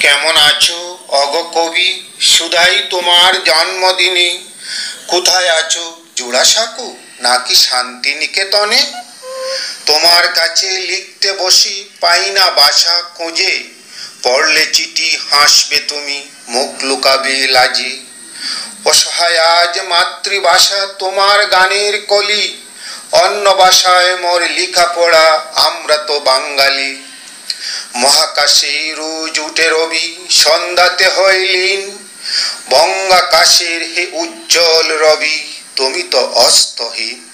কেমন আছো অগ কবি? শুধাই তোমার জন্মদিনে। কোথায় আছো, জোড়াসাঁকো নাকি শান্তিনিকেতনে? তোমার কাছে লিখতে বসি, পাই না বাসা খুঁজে। পড়লে চিঠি হাসবে তুমি, মুখ লুকাবে লাজে। অসহায় আজ মাতৃভাষা তোমার গানের কলি। অন্য ভাষায় মোর লেখাপড়া, আমরা তো বাঙালি। মহাকাশে রোজ উঠে রবি, সন্ধ্যাতে হয় লীন। বঙ্গাকাশের হে উজ্জ্বল রবি, তুমি তো অস্তহীন।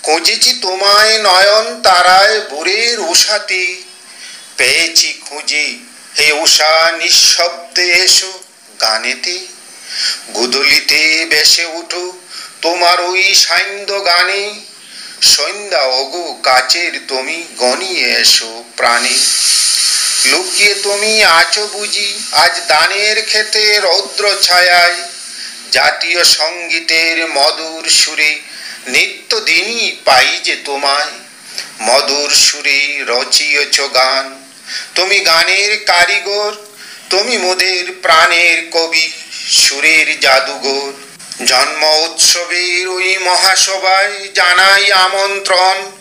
খুঁজেছি তোমায় নয়ন তারায় ভোরের উষাতে। পেয়েছি খুঁজে হে উষা, নিঃশব্দে এসো গানেতে। গুদলিতে বেসে উঠো তোমার ওই সান্ধ্য গানে। সন্ধ্যা ওগো কাছের তুমি, গনিয়ে এসো প্রাণে। লুকিয়ে তুমি আছো বুঝি আজ ধানের ক্ষেতে রৌদ্র ছায়ায়। জাতীয় সঙ্গীতের মধুর সুরে নিত্যদিনই পাই যে তোমায়। মধুর সুরে রচিয়েছ গান, তুমি গানের কারিগর। তুমি মোদের প্রাণের কবি, সুরের জাদুঘর। জন্ম উৎসবের ওই মহাসভায় জানাই আমন্ত্রণ।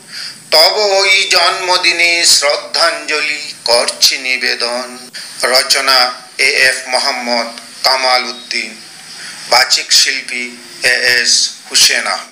তব ওই জন্মদিনে শ্রদ্ধাঞ্জলি করছি নিবেদন। রচনা এ.এফ. মোহাম্মদ কামাল উদ্দিন। বাচিক শিল্পী এ.এস. হুসেনা।